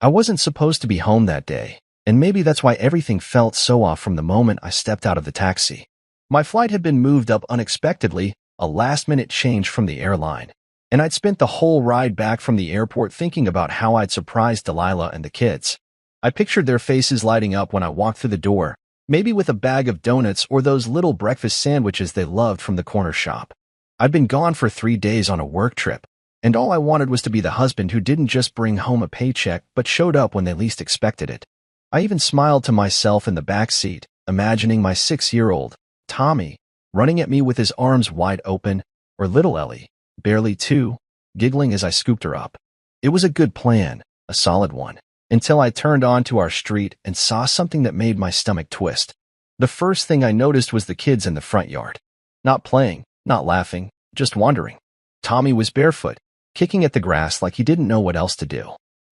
I wasn't supposed to be home that day, and maybe that's why everything felt so off from the moment I stepped out of the taxi. My flight had been moved up unexpectedly, a last-minute change from the airline, and I'd spent the whole ride back from the airport thinking about how I'd surprise Delilah and the kids. I pictured their faces lighting up when I walked through the door, maybe with a bag of donuts or those little breakfast sandwiches they loved from the corner shop. I'd been gone for 3 days on a work trip, and all I wanted was to be the husband who didn't just bring home a paycheck but showed up when they least expected it. I even smiled to myself in the back seat, imagining my 6-year-old, Tommy, running at me with his arms wide open, or little Ellie, barely 2, giggling as I scooped her up. It was a good plan, a solid one, until I turned onto our street and saw something that made my stomach twist. The first thing I noticed was the kids in the front yard. Not playing, not laughing, just wandering. Tommy was barefoot, kicking at the grass like he didn't know what else to do.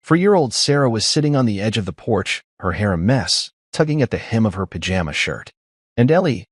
4-year-old Sarah was sitting on the edge of the porch, her hair a mess, tugging at the hem of her pajama shirt. And Ellie,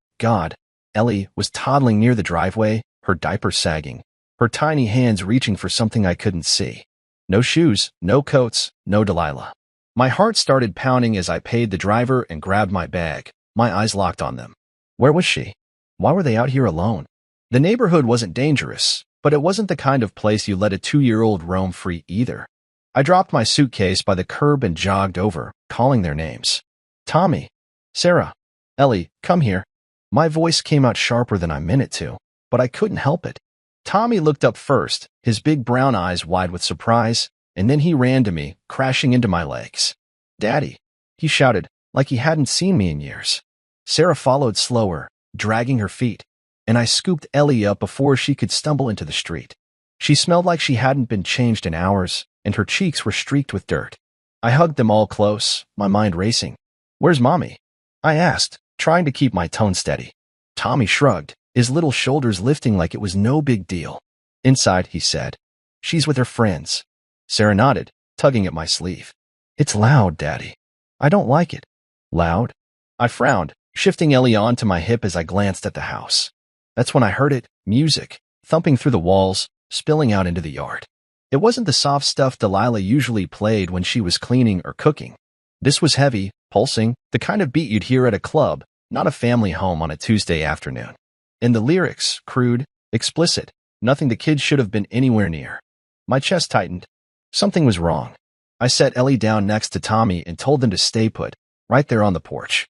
Ellie was toddling near the driveway, her diaper sagging, her tiny hands reaching for something I couldn't see. No shoes, no coats, no Delilah. My heart started pounding as I paid the driver and grabbed my bag, my eyes locked on them. Where was she? Why were they out here alone? The neighborhood wasn't dangerous, but it wasn't the kind of place you let a 2-year-old roam free either. I dropped my suitcase by the curb and jogged over, calling their names. Tommy, Sarah, Ellie, come here. My voice came out sharper than I meant it to, but I couldn't help it. Tommy looked up first, his big brown eyes wide with surprise, and then he ran to me, crashing into my legs. Daddy, he shouted, like he hadn't seen me in years. Sarah followed slower, dragging her feet, and I scooped Ellie up before she could stumble into the street. She smelled like she hadn't been changed in hours, and her cheeks were streaked with dirt. I hugged them all close, my mind racing. Where's Mommy? I asked, trying to keep my tone steady. Tommy shrugged, his little shoulders lifting like it was no big deal. Inside, he said. She's with her friends. Sarah nodded, tugging at my sleeve. It's loud, Daddy. I don't like it. Loud? I frowned, shifting Ellie onto my hip as I glanced at the house. That's when I heard it, music, thumping through the walls, spilling out into the yard. It wasn't the soft stuff Delilah usually played when she was cleaning or cooking. This was heavy, pulsing, the kind of beat you'd hear at a club, not a family home on a Tuesday afternoon. And the lyrics, crude, explicit, nothing the kids should have been anywhere near. My chest tightened. Something was wrong. I set Ellie down next to Tommy and told them to stay put, right there on the porch.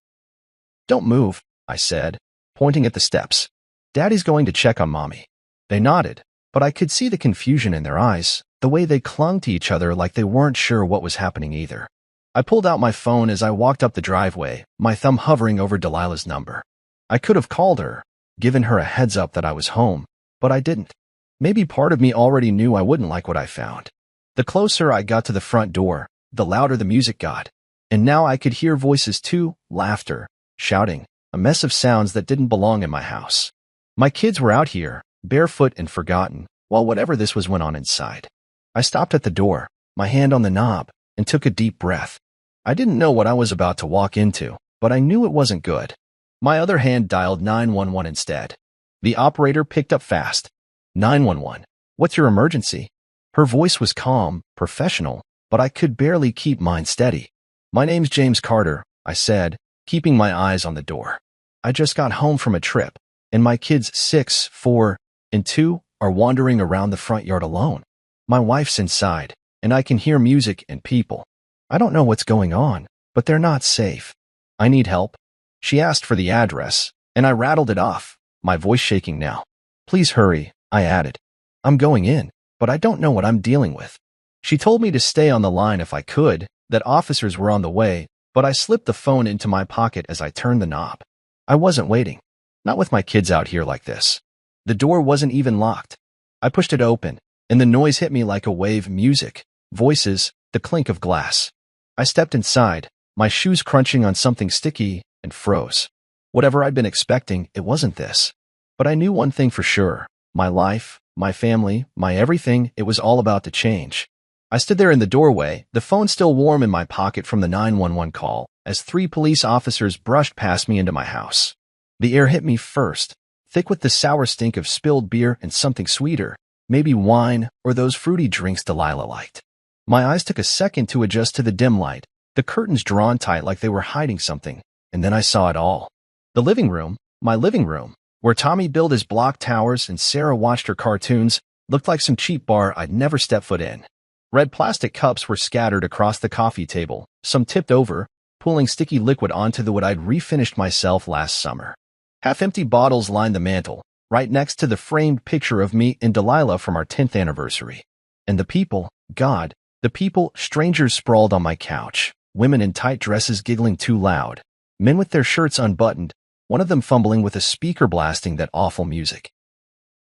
Don't move, I said, pointing at the steps. Daddy's going to check on Mommy. They nodded, but I could see the confusion in their eyes, the way they clung to each other like they weren't sure what was happening either. I pulled out my phone as I walked up the driveway, my thumb hovering over Delilah's number. I could have called her, given her a heads up that I was home, but I didn't. Maybe part of me already knew I wouldn't like what I found. The closer I got to the front door, the louder the music got, and now I could hear voices too, laughter, shouting, a mess of sounds that didn't belong in my house. My kids were out here, barefoot and forgotten, while whatever this was went on inside. I stopped at the door, my hand on the knob, and took a deep breath. I didn't know what I was about to walk into, but I knew it wasn't good. My other hand dialed 911 instead. The operator picked up fast. 911. What's your emergency? Her voice was calm, professional, but I could barely keep mine steady. My name's James Carter, I said, keeping my eyes on the door. I just got home from a trip, and my kids 6, 4, and 2 are wandering around the front yard alone. My wife's inside, and I can hear music and people. I don't know what's going on, but they're not safe. I need help. She asked for the address, and I rattled it off, my voice shaking now. Please hurry, I added. I'm going in, but I don't know what I'm dealing with. She told me to stay on the line if I could, that officers were on the way, but I slipped the phone into my pocket as I turned the knob. I wasn't waiting. Not with my kids out here like this. The door wasn't even locked. I pushed it open, and the noise hit me like a wave. Music, voices, the clink of glass. I stepped inside, my shoes crunching on something sticky, and froze. Whatever I'd been expecting, it wasn't this. But I knew one thing for sure. My life, my family, my everything, it was all about to change. I stood there in the doorway, the phone still warm in my pocket from the 911 call, as 3 police officers brushed past me into my house. The air hit me first, thick with the sour stink of spilled beer and something sweeter, maybe wine or those fruity drinks Delilah liked. My eyes took a second to adjust to the dim light, the curtains drawn tight like they were hiding something, and then I saw it all. The living room, my living room, where Tommy built his block towers and Sarah watched her cartoons, looked like some cheap bar I'd never step foot in. Red plastic cups were scattered across the coffee table, some tipped over, pooling sticky liquid onto the wood I'd refinished myself last summer. Half-empty bottles lined the mantel, right next to the framed picture of me and Delilah from our 10th anniversary. And the people, God, the people, strangers sprawled on my couch, women in tight dresses giggling too loud, men with their shirts unbuttoned, one of them fumbling with a speaker blasting that awful music.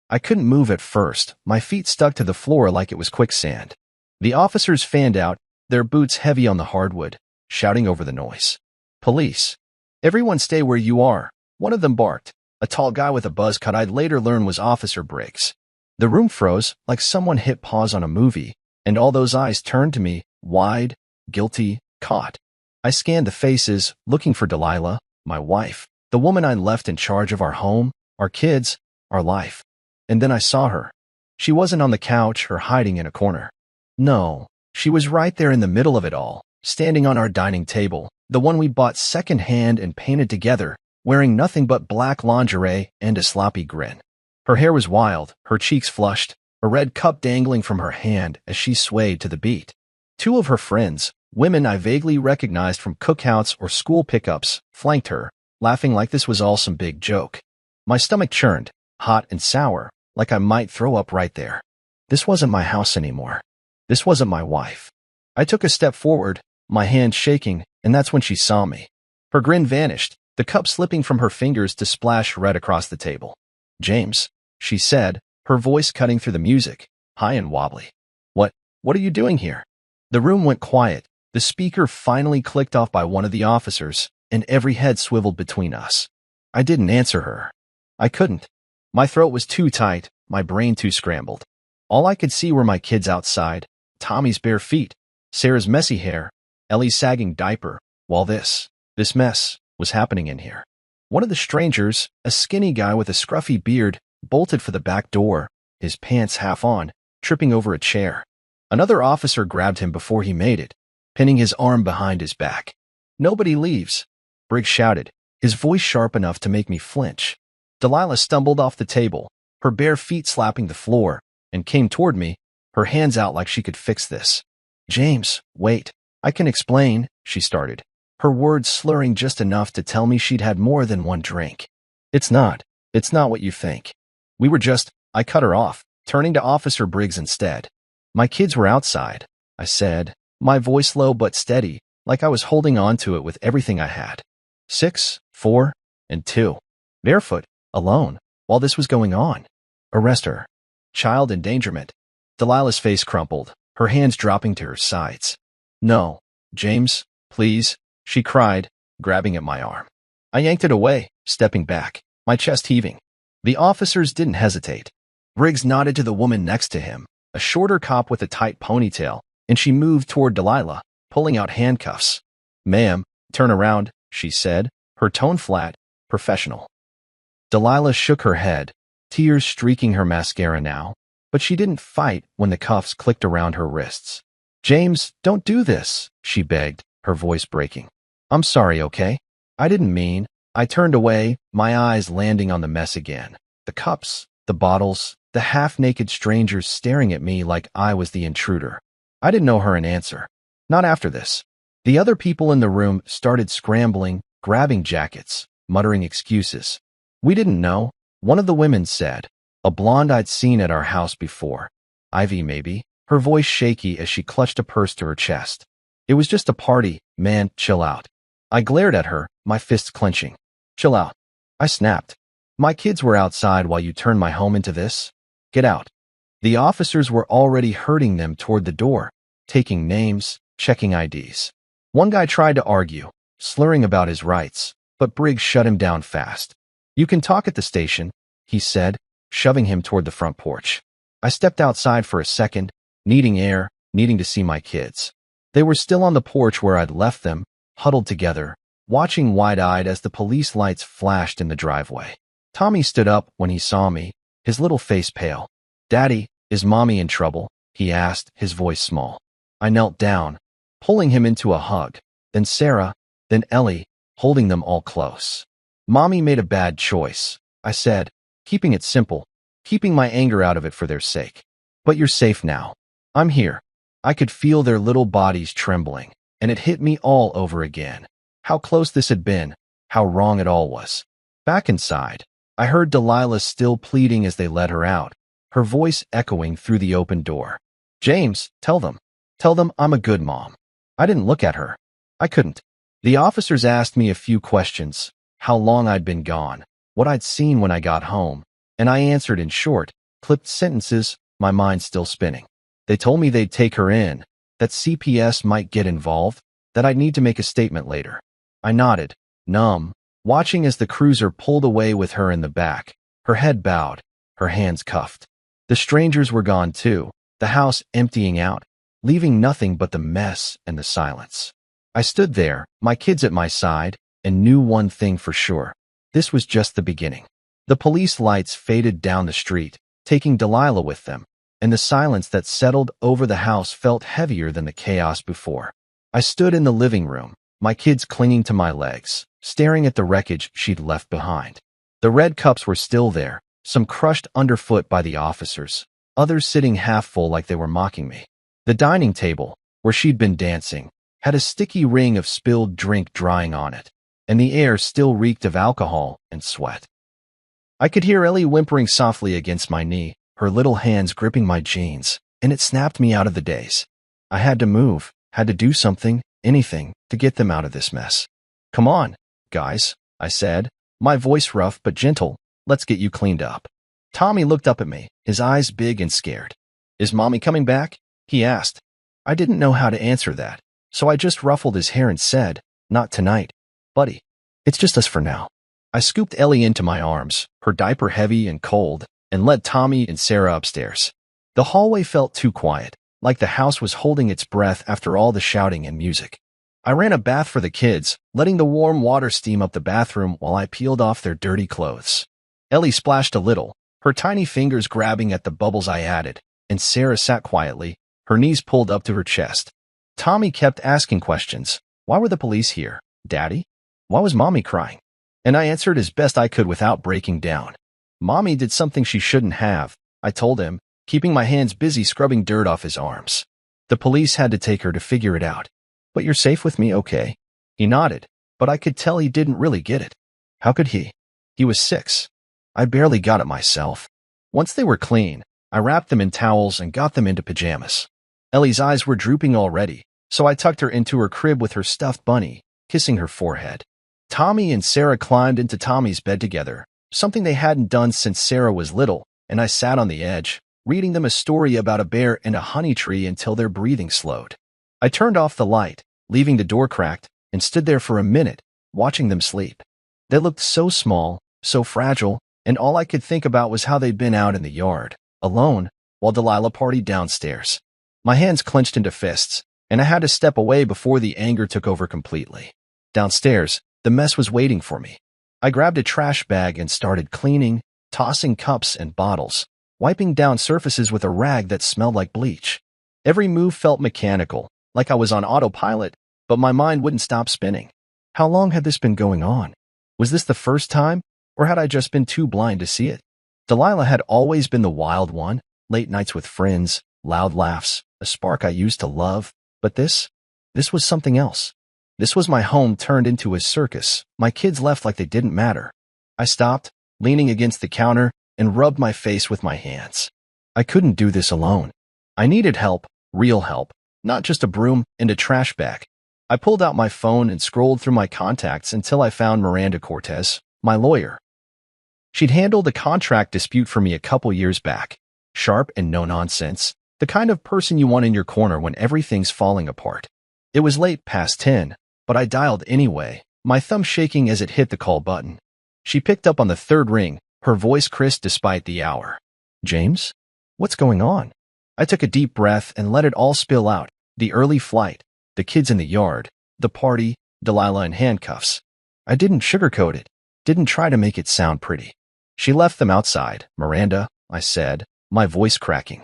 I couldn't move at first, my feet stuck to the floor like it was quicksand. The officers fanned out, their boots heavy on the hardwood, shouting over the noise. Police. Everyone stay where you are, one of them barked, a tall guy with a buzz cut I'd later learn was Officer Briggs. The room froze, like someone hit pause on a movie, and all those eyes turned to me, wide, guilty, caught. I scanned the faces, looking for Delilah, my wife, the woman I left in charge of our home, our kids, our life. And then I saw her. She wasn't on the couch or hiding in a corner. No, she was right there in the middle of it all, standing on our dining table, the one we bought second-hand and painted together, wearing nothing but black lingerie and a sloppy grin. Her hair was wild, her cheeks flushed, a red cup dangling from her hand as she swayed to the beat. Two of her friends, women I vaguely recognized from cookouts or school pickups, flanked her, laughing like this was all some big joke. My stomach churned, hot and sour, like I might throw up right there. This wasn't my house anymore. This wasn't my wife. I took a step forward, my hand shaking, and that's when she saw me. Her grin vanished, the cup slipping from her fingers to splash red across the table. James, she said, her voice cutting through the music, high and wobbly. What are you doing here? The room went quiet, the speaker finally clicked off by one of the officers, and every head swiveled between us. I didn't answer her. I couldn't. My throat was too tight, my brain too scrambled. All I could see were my kids outside, Tommy's bare feet, Sarah's messy hair, Ellie's sagging diaper, while this mess was happening in here. One of the strangers, a skinny guy with a scruffy beard, bolted for the back door, his pants half on, tripping over a chair. Another officer grabbed him before he made it, pinning his arm behind his back. Nobody leaves, Briggs shouted, his voice sharp enough to make me flinch. Delilah stumbled off the table, her bare feet slapping the floor, and came toward me, her hands out like she could fix this. James, wait, I can explain, she started, her words slurring just enough to tell me she'd had more than one drink. It's not what you think. I cut her off, turning to Officer Briggs instead. My kids were outside, I said, my voice low but steady, like I was holding on to it with everything I had. 6, 4, and 2. Barefoot, alone, while this was going on. Arrest her. Child endangerment. Delilah's face crumpled, her hands dropping to her sides. No, James, please, she cried, grabbing at my arm. I yanked it away, stepping back, my chest heaving. The officers didn't hesitate. Briggs nodded to the woman next to him, a shorter cop with a tight ponytail, and she moved toward Delilah, pulling out handcuffs. Ma'am, turn around, she said, her tone flat, professional. Delilah shook her head, tears streaking her mascara now, but she didn't fight when the cuffs clicked around her wrists. James, don't do this, she begged, her voice breaking. I'm sorry, okay? I didn't mean. I turned away, my eyes landing on the mess again. The cups, the bottles, the half-naked strangers staring at me like I was the intruder. I didn't owe her an answer. Not after this. The other people in the room started scrambling, grabbing jackets, muttering excuses. We didn't know, one of the women said, a blonde I'd seen at our house before. Ivy, maybe, her voice shaky as she clutched a purse to her chest. It was just a party, man, chill out. I glared at her, my fists clenching. Chill out. I snapped. My kids were outside while you turned my home into this? Get out. The officers were already herding them toward the door, taking names, checking IDs. One guy tried to argue, slurring about his rights, but Briggs shut him down fast. You can talk at the station, he said, shoving him toward the front porch. I stepped outside for a second, needing air, needing to see my kids. They were still on the porch where I'd left them, huddled together, watching wide-eyed as the police lights flashed in the driveway. Tommy stood up when he saw me, his little face pale. Daddy, is Mommy in trouble? He asked, his voice small. I knelt down, pulling him into a hug, then Sarah, then Ellie, holding them all close. Mommy made a bad choice, I said, keeping it simple, keeping my anger out of it for their sake. But you're safe now. I'm here. I could feel their little bodies trembling, and it hit me all over again. How close this had been, how wrong it all was. Back inside, I heard Delilah still pleading as they let her out, her voice echoing through the open door. James, tell them I'm a good mom. I didn't look at her. I couldn't. The officers asked me a few questions, how long I'd been gone, what I'd seen when I got home, and I answered in short, clipped sentences, my mind still spinning. They told me they'd take her in, that CPS might get involved, that I'd need to make a statement later. I nodded, numb, watching as the cruiser pulled away with her in the back, her head bowed, her hands cuffed. The strangers were gone too, the house emptying out, leaving nothing but the mess and the silence. I stood there, my kids at my side, and knew one thing for sure. This was just the beginning. The police lights faded down the street, taking Delilah with them, and the silence that settled over the house felt heavier than the chaos before. I stood in the living room, my kids clinging to my legs, staring at the wreckage she'd left behind. The red cups were still there, some crushed underfoot by the officers, others sitting half full like they were mocking me. The dining table, where she'd been dancing, had a sticky ring of spilled drink drying on it, and the air still reeked of alcohol and sweat. I could hear Ellie whimpering softly against my knee, her little hands gripping my jeans, and it snapped me out of the daze. I had to move, had to do something, anything, to get them out of this mess. Come on, guys, I said, my voice rough but gentle, let's get you cleaned up. Tommy looked up at me, his eyes big and scared. Is Mommy coming back? He asked. I didn't know how to answer that, so I just ruffled his hair and said, not tonight, buddy. It's just us for now. I scooped Ellie into my arms, her diaper heavy and cold, and led Tommy and Sarah upstairs. The hallway felt too quiet, like the house was holding its breath after all the shouting and music. I ran a bath for the kids, letting the warm water steam up the bathroom while I peeled off their dirty clothes. Ellie splashed a little, her tiny fingers grabbing at the bubbles I added, and Sarah sat quietly, her knees pulled up to her chest. Tommy kept asking questions. Why were the police here? Daddy? Why was Mommy crying? And I answered as best I could without breaking down. Mommy did something she shouldn't have, I told him, keeping my hands busy scrubbing dirt off his arms. The police had to take her to figure it out. But you're safe with me, okay? He nodded, but I could tell he didn't really get it. How could he? He was 6. I barely got it myself. Once they were clean, I wrapped them in towels and got them into pajamas. Ellie's eyes were drooping already, so I tucked her into her crib with her stuffed bunny, kissing her forehead. Tommy and Sarah climbed into Tommy's bed together, something they hadn't done since Sarah was little, and I sat on the edge, reading them a story about a bear and a honey tree until their breathing slowed. I turned off the light, leaving the door cracked, and stood there for a minute, watching them sleep. They looked so small, so fragile, and all I could think about was how they'd been out in the yard, alone, while Delilah partied downstairs. My hands clenched into fists, and I had to step away before the anger took over completely. Downstairs, the mess was waiting for me. I grabbed a trash bag and started cleaning, tossing cups and bottles, wiping down surfaces with a rag that smelled like bleach. Every move felt mechanical, like I was on autopilot, but my mind wouldn't stop spinning. How long had this been going on? Was this the first time, or had I just been too blind to see it? Delilah had always been the wild one, late nights with friends, loud laughs, a spark I used to love, but this was something else. This was my home turned into a circus, my kids left like they didn't matter. I stopped, leaning against the counter, and rubbed my face with my hands. I couldn't do this alone. I needed help, real help, not just a broom and a trash bag. I pulled out my phone and scrolled through my contacts until I found Miranda Cortez, my lawyer. She'd handled a contract dispute for me a couple years back. Sharp and no nonsense, the kind of person you want in your corner when everything's falling apart. It was late past 10, but I dialed anyway, my thumb shaking as it hit the call button. She picked up on the third ring, her voice crisp despite the hour. James? What's going on? I took a deep breath and let it all spill out. The early flight, the kids in the yard, the party, Delilah in handcuffs. I didn't sugarcoat it, didn't try to make it sound pretty. She left them outside, Miranda, I said, my voice cracking.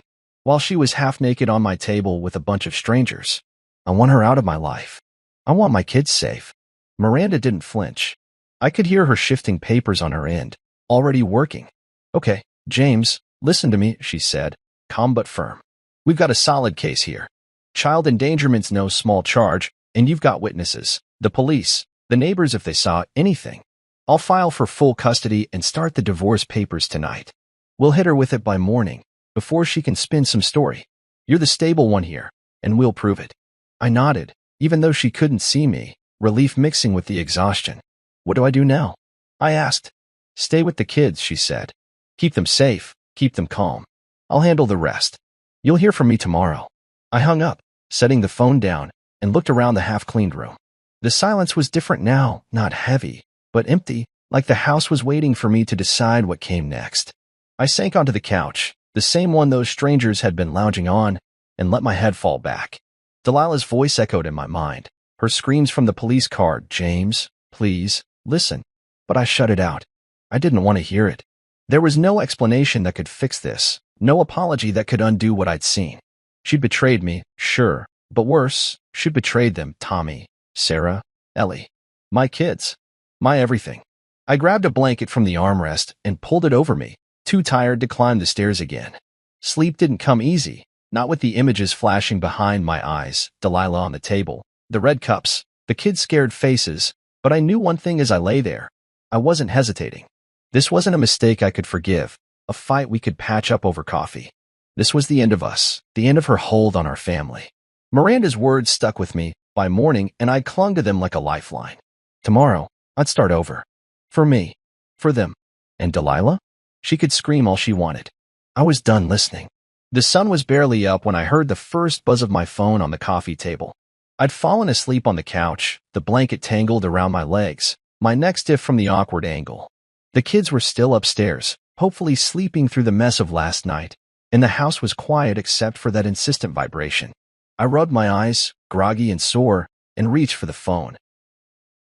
while she was half naked on my table with a bunch of strangers. I want her out of my life. I want my kids safe. Miranda didn't flinch. I could hear her shifting papers on her end, already working. Okay, James, listen to me, she said, calm but firm. We've got a solid case here. Child endangerment's no small charge, and you've got witnesses, the police, the neighbors if they saw anything. I'll file for full custody and start the divorce papers tonight. We'll hit her with it by morning, before she can spin some story. You're the stable one here, and we'll prove it. I nodded, even though she couldn't see me, relief mixing with the exhaustion. What do I do now? I asked. Stay with the kids, she said. Keep them safe, keep them calm. I'll handle the rest. You'll hear from me tomorrow. I hung up, setting the phone down, and looked around the half-cleaned room. The silence was different now, not heavy, but empty, like the house was waiting for me to decide what came next. I sank onto the couch, the same one those strangers had been lounging on, and let my head fall back. Delilah's voice echoed in my mind, her screams from the police car, James, please, listen. But I shut it out. I didn't want to hear it. There was no explanation that could fix this, no apology that could undo what I'd seen. She'd betrayed me, sure, but worse, she'd betrayed them, Tommy, Sarah, Ellie, my kids, my everything. I grabbed a blanket from the armrest and pulled it over me, too tired to climb the stairs again. Sleep didn't come easy, not with the images flashing behind my eyes, Delilah on the table, the red cups, the kids' scared faces, but I knew one thing as I lay there. I wasn't hesitating. This wasn't a mistake I could forgive, a fight we could patch up over coffee. This was the end of us, the end of her hold on our family. Miranda's words stuck with me by morning, and I clung to them like a lifeline. Tomorrow, I'd start over. For me. For them. And Delilah? She could scream all she wanted. I was done listening. The sun was barely up when I heard the first buzz of my phone on the coffee table. I'd fallen asleep on the couch, the blanket tangled around my legs, my neck stiff from the awkward angle. The kids were still upstairs, hopefully sleeping through the mess of last night, and the house was quiet except for that insistent vibration. I rubbed my eyes, groggy and sore, and reached for the phone.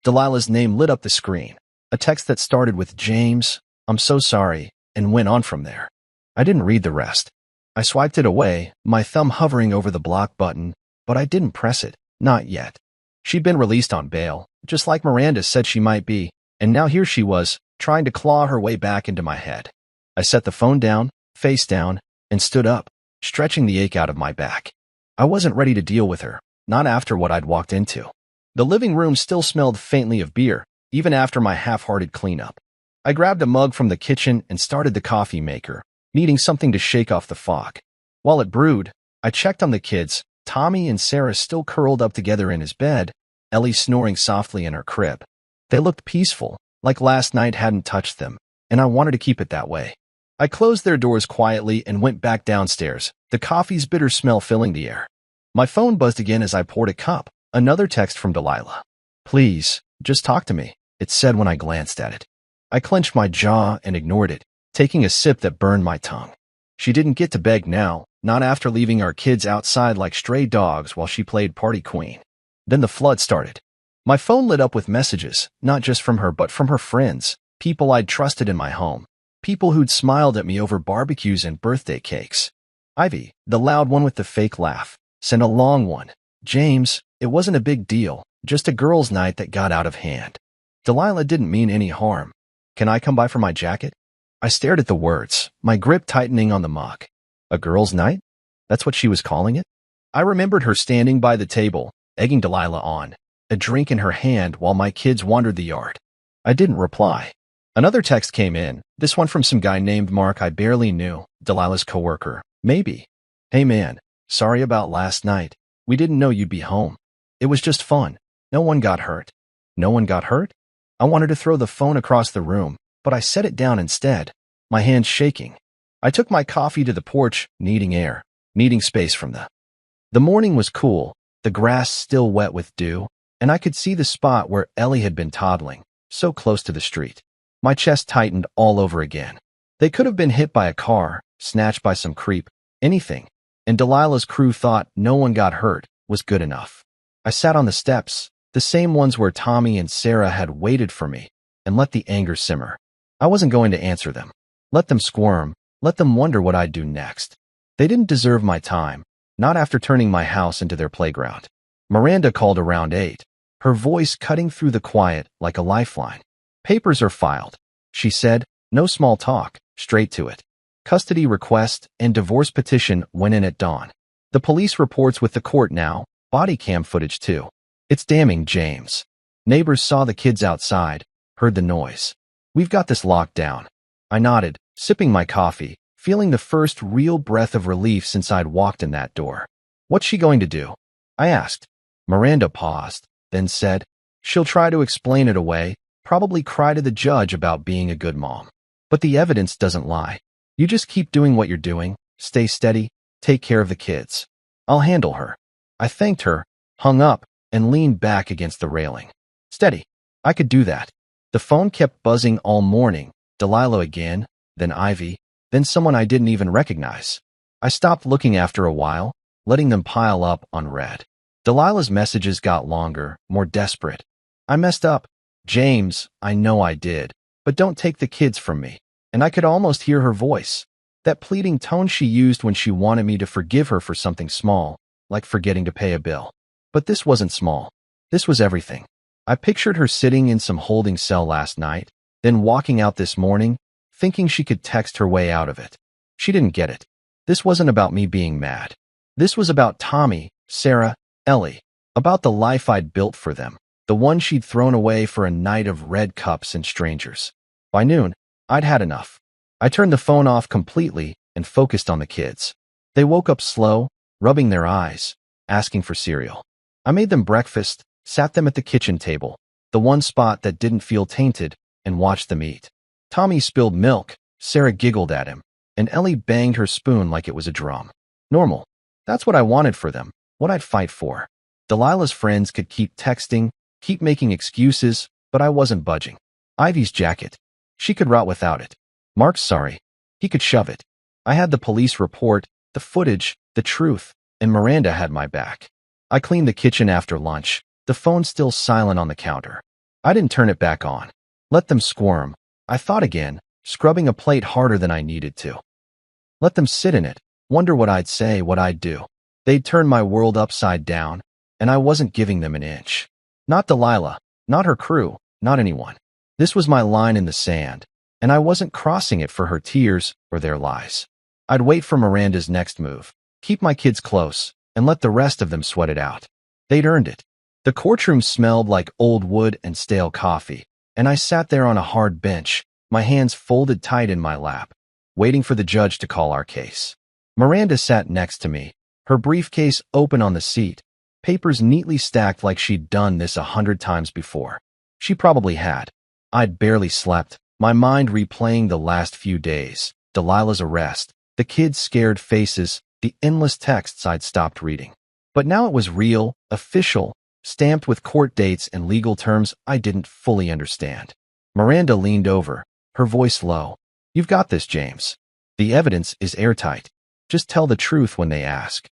Delilah's name lit up the screen, a text that started with James, I'm so sorry, and went on from there. I didn't read the rest. I swiped it away, my thumb hovering over the block button, but I didn't press it, not yet. She'd been released on bail, just like Miranda said she might be, and now here she was, trying to claw her way back into my head. I set the phone down, face down, and stood up, stretching the ache out of my back. I wasn't ready to deal with her, not after what I'd walked into. The living room still smelled faintly of beer, even after my half-hearted cleanup. I grabbed a mug from the kitchen and started the coffee maker, needing something to shake off the fog. While it brewed, I checked on the kids, Tommy and Sarah still curled up together in his bed, Ellie snoring softly in her crib. They looked peaceful, like last night hadn't touched them, and I wanted to keep it that way. I closed their doors quietly and went back downstairs, the coffee's bitter smell filling the air. My phone buzzed again as I poured a cup, another text from Delilah. Please, just talk to me, it said when I glanced at it. I clenched my jaw and ignored it, taking a sip that burned my tongue. She didn't get to beg now, not after leaving our kids outside like stray dogs while she played party queen. Then the flood started. My phone lit up with messages, not just from her but from her friends, people I'd trusted in my home, people who'd smiled at me over barbecues and birthday cakes. Ivy, the loud one with the fake laugh, sent a long one. James, it wasn't a big deal, just a girls' night that got out of hand. Delilah didn't mean any harm. Can I come by for my jacket? I stared at the words, my grip tightening on the mug. A girls' night? That's what she was calling it? I remembered her standing by the table, egging Delilah on, a drink in her hand while my kids wandered the yard. I didn't reply. Another text came in, this one from some guy named Mark I barely knew, Delilah's coworker. Maybe. Hey man, sorry about last night. We didn't know you'd be home. It was just fun. No one got hurt. No one got hurt? I wanted to throw the phone across the room, but I set it down instead, my hands shaking. I took my coffee to the porch, needing air, needing space from The morning was cool, the grass still wet with dew, and I could see the spot where Ellie had been toddling, so close to the street. My chest tightened all over again. They could have been hit by a car, snatched by some creep, anything, and Delilah's crew thought no one got hurt was good enough. I sat on the steps, the same ones where Tommy and Sarah had waited for me, and let the anger simmer. I wasn't going to answer them. Let them squirm, let them wonder what I'd do next. They didn't deserve my time, not after turning my house into their playground. Miranda called around 8, her voice cutting through the quiet like a lifeline. Papers are filed, she said, no small talk, straight to it. Custody request and divorce petition went in at dawn. The police reports with the court now, body cam footage too. It's damning, James. Neighbors saw the kids outside, heard the noise. We've got this locked down. I nodded, sipping my coffee, feeling the first real breath of relief since I'd walked in that door. What's she going to do? I asked. Miranda paused, then said, she'll try to explain it away, probably cry to the judge about being a good mom. But the evidence doesn't lie. You just keep doing what you're doing, stay steady, take care of the kids. I'll handle her. I thanked her, hung up, and leaned back against the railing. Steady. I could do that. The phone kept buzzing all morning, Delilah again, then Ivy, then someone I didn't even recognize. I stopped looking after a while, letting them pile up unread. Delilah's messages got longer, more desperate. I messed up. James, I know I did, but don't take the kids from me. And I could almost hear her voice, that pleading tone she used when she wanted me to forgive her for something small, like forgetting to pay a bill. But this wasn't small. This was everything. I pictured her sitting in some holding cell last night, then walking out this morning, thinking she could text her way out of it. She didn't get it. This wasn't about me being mad. This was about Tommy, Sarah, Ellie, about the life I'd built for them, the one she'd thrown away for a night of red cups and strangers. By noon, I'd had enough. I turned the phone off completely and focused on the kids. They woke up slow, rubbing their eyes, asking for cereal. I made them breakfast, sat them at the kitchen table, the one spot that didn't feel tainted, and watched them eat. Tommy spilled milk, Sarah giggled at him, and Ellie banged her spoon like it was a drum. Normal. That's what I wanted for them, what I'd fight for. Delilah's friends could keep texting, keep making excuses, but I wasn't budging. Ivy's jacket. She could rot without it. Mark's sorry. He could shove it. I had the police report, the footage, the truth, and Miranda had my back. I cleaned the kitchen after lunch, the phone still silent on the counter. I didn't turn it back on. Let them squirm. I thought again, scrubbing a plate harder than I needed to. Let them sit in it, wonder what I'd say, what I'd do. They'd turn my world upside down, and I wasn't giving them an inch. Not Delilah, not her crew, not anyone. This was my line in the sand, and I wasn't crossing it for her tears or their lies. I'd wait for Miranda's next move, keep my kids close, and let the rest of them sweat it out. They'd earned it. The courtroom smelled like old wood and stale coffee, and I sat there on a hard bench, my hands folded tight in my lap, waiting for the judge to call our case. Miranda sat next to me, her briefcase open on the seat, papers neatly stacked like she'd done this 100 times before. She probably had. I'd barely slept, my mind replaying the last few days, Delilah's arrest, the kids' scared faces, the endless texts I'd stopped reading. But now it was real, official, stamped with court dates and legal terms I didn't fully understand. Miranda leaned over, her voice low. You've got this, James. The evidence is airtight. Just tell the truth when they ask.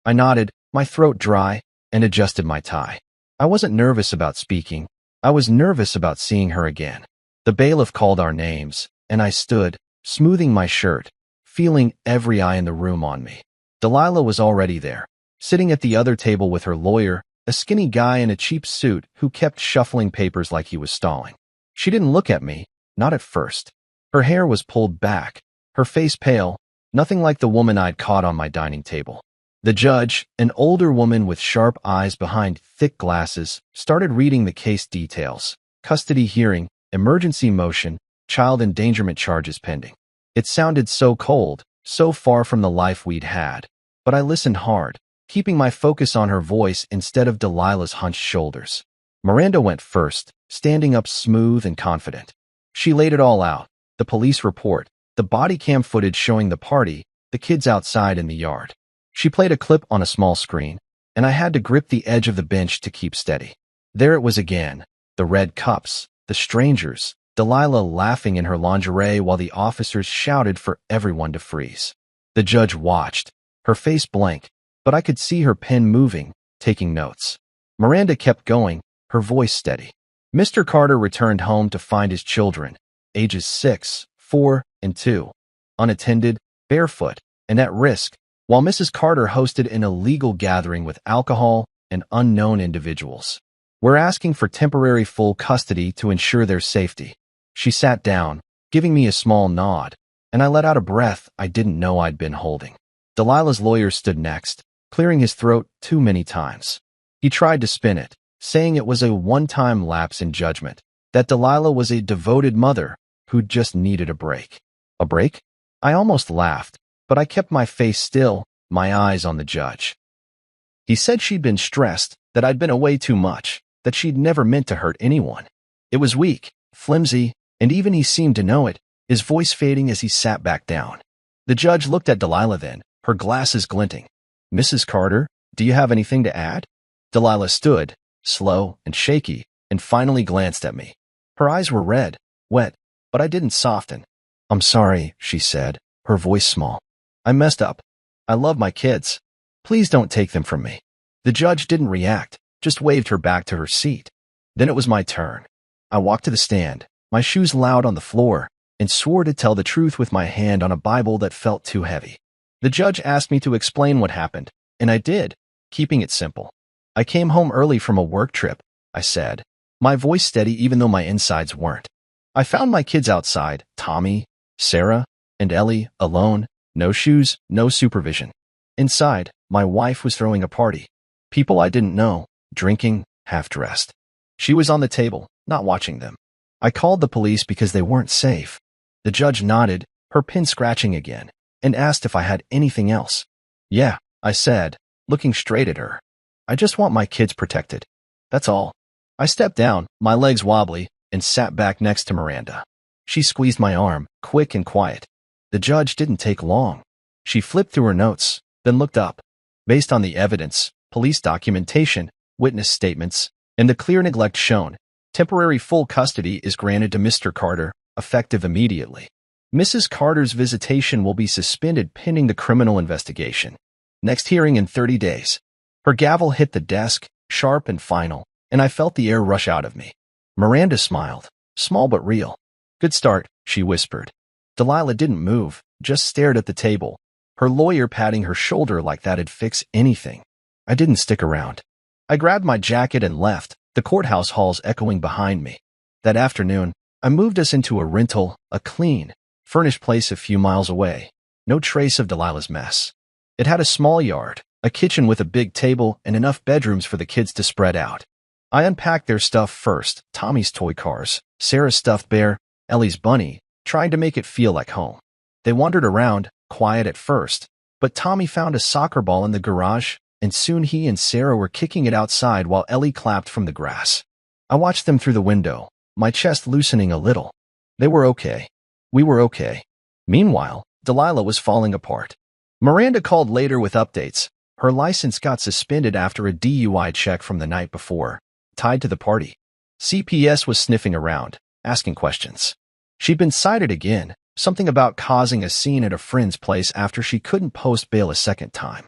I nodded, my throat dry, and adjusted my tie. I wasn't nervous about speaking. I was nervous about seeing her again. The bailiff called our names, and I stood, smoothing my shirt, feeling every eye in the room on me. Delilah was already there, sitting at the other table with her lawyer, a skinny guy in a cheap suit who kept shuffling papers like he was stalling. She didn't look at me, not at first. Her hair was pulled back, her face pale, nothing like the woman I'd caught on my dining table. The judge, an older woman with sharp eyes behind thick glasses, started reading the case details. Custody hearing, emergency motion, child endangerment charges pending. It sounded so cold, so far from the life we'd had. But I listened hard, keeping my focus on her voice instead of Delilah's hunched shoulders. Miranda went first, standing up smooth and confident. She laid it all out, the police report, the body cam footage showing the party, the kids outside in the yard. She played a clip on a small screen, and I had to grip the edge of the bench to keep steady. There it was again, the red cups, the strangers, Delilah laughing in her lingerie while the officers shouted for everyone to freeze. The judge watched, her face blank, but I could see her pen moving, taking notes. Miranda kept going, her voice steady. Mr. Carter returned home to find his children, ages 6, 4, and 2, unattended, barefoot, and at risk, while Mrs. Carter hosted an illegal gathering with alcohol and unknown individuals. We're asking for temporary full custody to ensure their safety. She sat down, giving me a small nod, and I let out a breath I didn't know I'd been holding. Delilah's lawyer stood next, clearing his throat too many times. He tried to spin it, saying it was a one-time lapse in judgment, that Delilah was a devoted mother who just needed a break. A break? I almost laughed, but I kept my face still, my eyes on the judge. He said she'd been stressed, that I'd been away too much, that she'd never meant to hurt anyone. It was weak, flimsy, and even he seemed to know it, his voice fading as he sat back down. The judge looked at Delilah then, her glasses glinting. "Mrs. Carter, do you have anything to add?" Delilah stood, slow and shaky, and finally glanced at me. Her eyes were red, wet, but I didn't soften. "I'm sorry," she said, her voice small. "I messed up. I love my kids. Please don't take them from me." The judge didn't react, just waved her back to her seat. Then it was my turn. I walked to the stand, my shoes loud on the floor, and swore to tell the truth with my hand on a Bible that felt too heavy. The judge asked me to explain what happened, and I did, keeping it simple. "I came home early from a work trip," I said, my voice steady even though my insides weren't. "I found my kids outside, Tommy, Sarah, and Ellie, alone, no shoes, no supervision. Inside, my wife was throwing a party. People I didn't know, drinking, half-dressed. She was on the table, not watching them. I called the police because they weren't safe." The judge nodded, her pen scratching again, and asked if I had anything else. "Yeah," I said, looking straight at her. "I just want my kids protected. That's all." I stepped down, my legs wobbly, and sat back next to Miranda. She squeezed my arm, quick and quiet. The judge didn't take long. She flipped through her notes, then looked up. "Based on the evidence, police documentation, witness statements, and the clear neglect shown, temporary full custody is granted to Mr. Carter, effective immediately. Mrs. Carter's visitation will be suspended pending the criminal investigation. Next hearing in 30 days. Her gavel hit the desk, sharp and final, and I felt the air rush out of me. Miranda smiled, small but real. "Good start," she whispered. Delilah didn't move, just stared at the table, her lawyer patting her shoulder like that'd fix anything. I didn't stick around. I grabbed my jacket and left, the courthouse halls echoing behind me. That afternoon, I moved us into a rental, a clean, furnished place a few miles away. No trace of Delilah's mess. It had a small yard, a kitchen with a big table, and enough bedrooms for the kids to spread out. I unpacked their stuff first, Tommy's toy cars, Sarah's stuffed bear, Ellie's bunny, trying to make it feel like home. They wandered around, quiet at first, but Tommy found a soccer ball in the garage, and soon he and Sarah were kicking it outside while Ellie clapped from the grass. I watched them through the window, my chest loosening a little. They were okay. We were okay. Meanwhile, Delilah was falling apart. Miranda called later with updates. Her license got suspended after a DUI check from the night before, tied to the party. CPS was sniffing around, asking questions. She'd been cited again, something about causing a scene at a friend's place after she couldn't post bail a second time.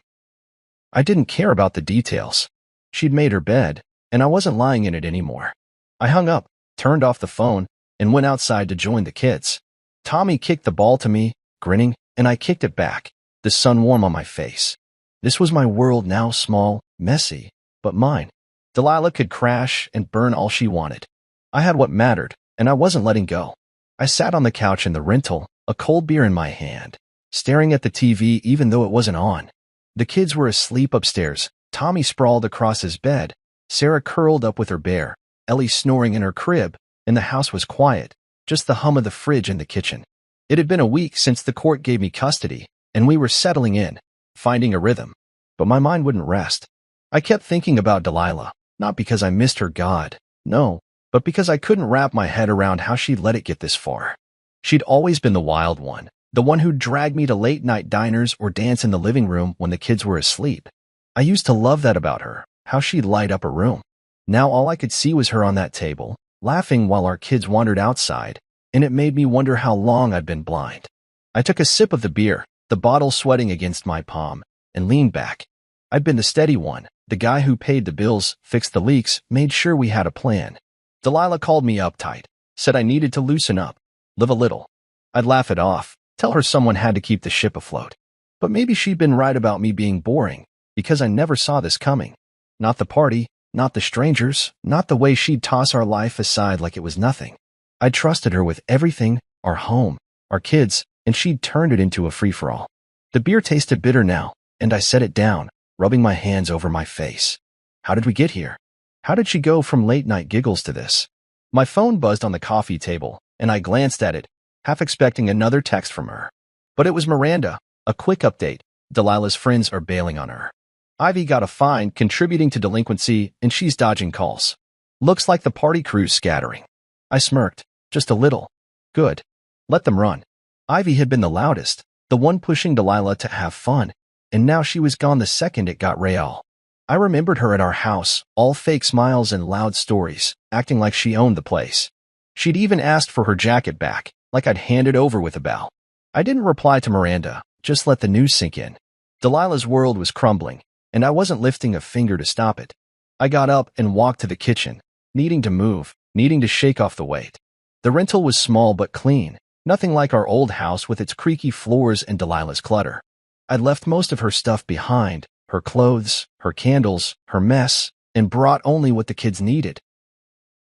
I didn't care about the details. She'd made her bed, and I wasn't lying in it anymore. I hung up, turned off the phone, and went outside to join the kids. Tommy kicked the ball to me, grinning, and I kicked it back, the sun warm on my face. This was my world now, small, messy, but mine. Delilah could crash and burn all she wanted. I had what mattered, and I wasn't letting go. I sat on the couch in the rental, a cold beer in my hand, staring at the TV even though it wasn't on. The kids were asleep upstairs, Tommy sprawled across his bed, Sarah curled up with her bear, Ellie snoring in her crib, and the house was quiet, just the hum of the fridge in the kitchen. It had been a week since the court gave me custody, and we were settling in, finding a rhythm. But my mind wouldn't rest. I kept thinking about Delilah, not because I missed her God, no, but because I couldn't wrap my head around how she'd let it get this far. She'd always been the wild one, the one who'd drag me to late-night diners or dance in the living room when the kids were asleep. I used to love that about her, how she'd light up a room. Now all I could see was her on that table, laughing while our kids wandered outside, and it made me wonder how long I'd been blind. I took a sip of the beer, the bottle sweating against my palm, and leaned back. I'd been the steady one, the guy who paid the bills, fixed the leaks, made sure we had a plan. Delilah called me uptight, said I needed to loosen up, live a little. I'd laugh it off, tell her someone had to keep the ship afloat. But maybe she'd been right about me being boring, because I never saw this coming. Not the party, not the strangers, not the way she'd toss our life aside like it was nothing. I trusted her with everything, our home, our kids, and she'd turned it into a free-for-all. The beer tasted bitter now, and I set it down, rubbing my hands over my face. How did we get here? How did she go from late-night giggles to this? My phone buzzed on the coffee table, and I glanced at it, half expecting another text from her. But it was Miranda. A quick update. Delilah's friends are bailing on her. Ivy got a fine, contributing to delinquency, and she's dodging calls. Looks like the party crew's scattering. I smirked. Just a little. Good. Let them run. Ivy had been the loudest, the one pushing Delilah to have fun, and now she was gone the second it got real. I remembered her at our house, all fake smiles and loud stories, acting like she owned the place. She'd even asked for her jacket back, like I'd hand it over with a bow. I didn't reply to Miranda, just let the news sink in. Delilah's world was crumbling, and I wasn't lifting a finger to stop it. I got up and walked to the kitchen, needing to move, needing to shake off the weight. The rental was small but clean, nothing like our old house with its creaky floors and Delilah's clutter. I'd left most of her stuff behind, her clothes, her candles, her mess, and brought only what the kids needed.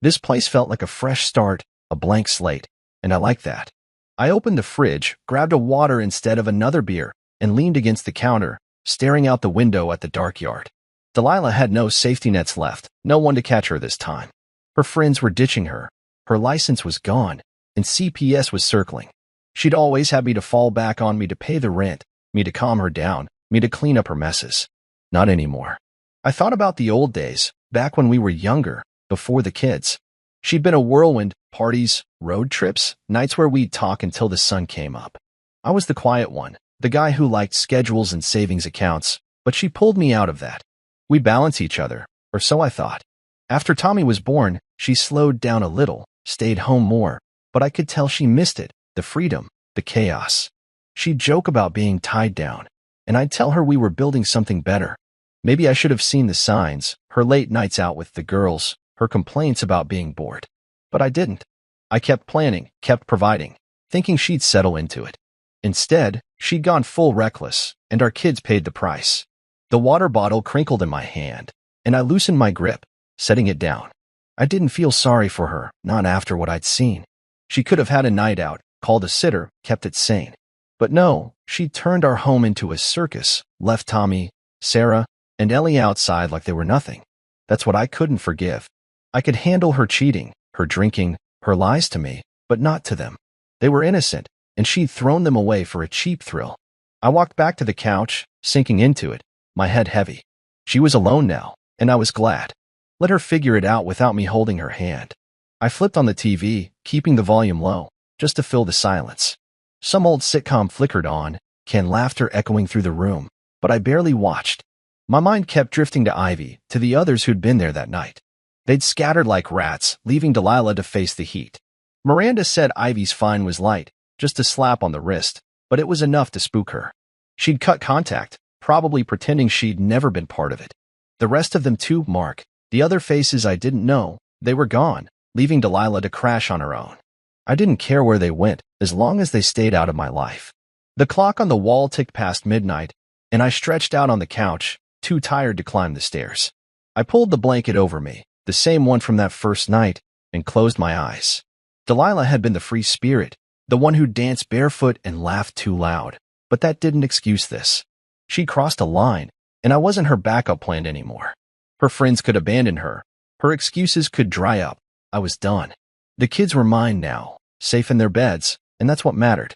This place felt like a fresh start, a blank slate, and I liked that. I opened the fridge, grabbed a water instead of another beer, and leaned against the counter, staring out the window at the dark yard. Delilah had no safety nets left, no one to catch her this time. Her friends were ditching her. Her license was gone, and CPS was circling. She'd always had me to fall back on, me to pay the rent, me to calm her down, me to clean up her messes. Not anymore. I thought about the old days, back when we were younger, before the kids. She'd been a whirlwind, parties, road trips, nights where we'd talk until the sun came up. I was the quiet one, the guy who liked schedules and savings accounts, but she pulled me out of that. We balance each other, or so I thought. After Tommy was born, she slowed down a little, stayed home more, but I could tell she missed it, the freedom, the chaos. She'd joke about being tied down, and I'd tell her we were building something better. Maybe I should have seen the signs, her late nights out with the girls, her complaints about being bored. But I didn't. I kept planning, kept providing, thinking she'd settle into it. Instead, she'd gone full reckless, and our kids paid the price. The water bottle crinkled in my hand, and I loosened my grip, setting it down. I didn't feel sorry for her, not after what I'd seen. She could have had a night out, called a sitter, kept it sane. But no, she turned our home into a circus, left Tommy, Sarah, and Ellie outside like they were nothing. That's what I couldn't forgive. I could handle her cheating, her drinking, her lies to me, but not to them. They were innocent, and she'd thrown them away for a cheap thrill. I walked back to the couch, sinking into it, my head heavy. She was alone now, and I was glad. Let her figure it out without me holding her hand. I flipped on the TV, keeping the volume low, just to fill the silence. Some old sitcom flickered on, canned laughter echoing through the room, but I barely watched. My mind kept drifting to Ivy, to the others who'd been there that night. They'd scattered like rats, leaving Delilah to face the heat. Miranda said Ivy's fine was light, just a slap on the wrist, but it was enough to spook her. She'd cut contact, probably pretending she'd never been part of it. The rest of them too, Mark, the other faces I didn't know, they were gone, leaving Delilah to crash on her own. I didn't care where they went, as long as they stayed out of my life. The clock on the wall ticked past midnight, and I stretched out on the couch, too tired to climb the stairs. I pulled the blanket over me, the same one from that first night, and closed my eyes. Delilah had been the free spirit, the one who danced barefoot and laughed too loud, but that didn't excuse this. She crossed a line, and I wasn't her backup plan anymore. Her friends could abandon her. Her excuses could dry up. I was done. The kids were mine now, safe in their beds, and that's what mattered.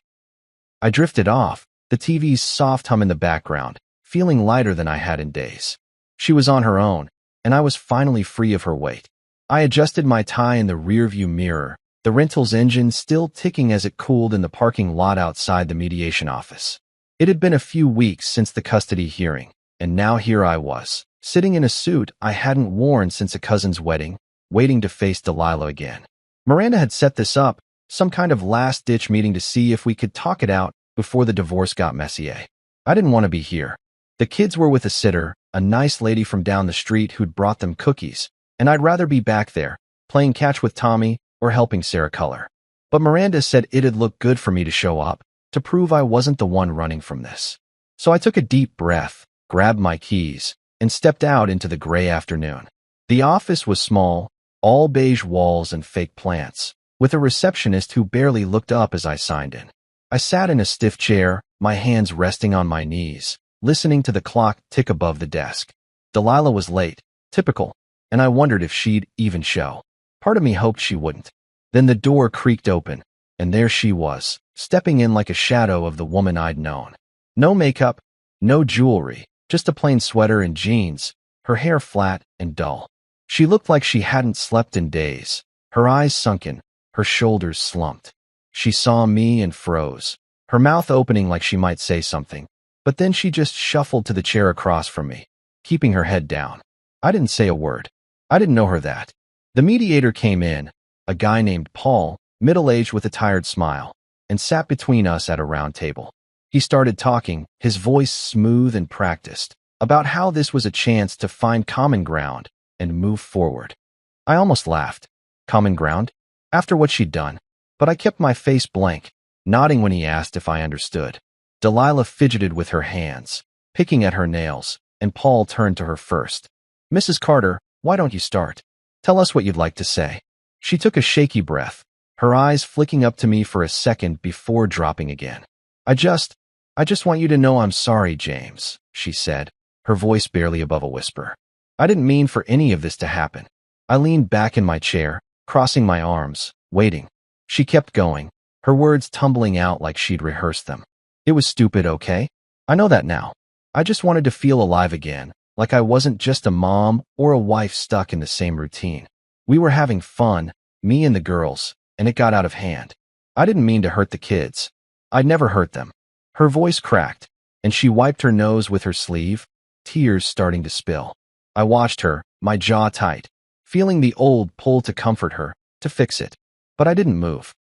I drifted off, the TV's soft hum in the background, feeling lighter than I had in days. She was on her own, and I was finally free of her weight. I adjusted my tie in the rearview mirror, the rental's engine still ticking as it cooled in the parking lot outside the mediation office. It had been a few weeks since the custody hearing, and now here I was, sitting in a suit I hadn't worn since a cousin's wedding, waiting to face Delilah again. Miranda had set this up, some kind of last-ditch meeting to see if we could talk it out before the divorce got messy. I didn't want to be here. The kids were with a sitter, a nice lady from down the street who'd brought them cookies, and I'd rather be back there, playing catch with Tommy or helping Sarah color. But Miranda said it'd look good for me to show up, to prove I wasn't the one running from this. So I took a deep breath, grabbed my keys, and stepped out into the gray afternoon. The office was small, all beige walls and fake plants, with a receptionist who barely looked up as I signed in. I sat in a stiff chair, my hands resting on my knees, listening to the clock tick above the desk. Delilah was late, typical, and I wondered if she'd even show. Part of me hoped she wouldn't. Then the door creaked open, and there she was, stepping in like a shadow of the woman I'd known. No makeup, no jewelry, just a plain sweater and jeans, her hair flat and dull. She looked like she hadn't slept in days, her eyes sunken, her shoulders slumped. She saw me and froze, her mouth opening like she might say something, but then she just shuffled to the chair across from me, keeping her head down. I didn't say a word. I didn't know her that. The mediator came in, a guy named Paul, middle-aged with a tired smile, and sat between us at a round table. He started talking, his voice smooth and practiced, about how this was a chance to find common ground and move forward. I almost laughed. Common ground? After what she'd done. But I kept my face blank, nodding when he asked if I understood. Delilah fidgeted with her hands, picking at her nails, and Paul turned to her first. "Mrs. Carter, why don't you start? Tell us what you'd like to say." She took a shaky breath, her eyes flicking up to me for a second before dropping again. I just want you to know I'm sorry, James," she said, her voice barely above a whisper. "I didn't mean for any of this to happen." I leaned back in my chair, crossing my arms, waiting. She kept going, her words tumbling out like she'd rehearsed them. "It was stupid, okay? I know that now. I just wanted to feel alive again, like I wasn't just a mom or a wife stuck in the same routine. We were having fun, me and the girls, and it got out of hand. I didn't mean to hurt the kids. I'd never hurt them." Her voice cracked, and she wiped her nose with her sleeve, tears starting to spill. I watched her, my jaw tight, feeling the old pull to comfort her, to fix it. But I didn't move.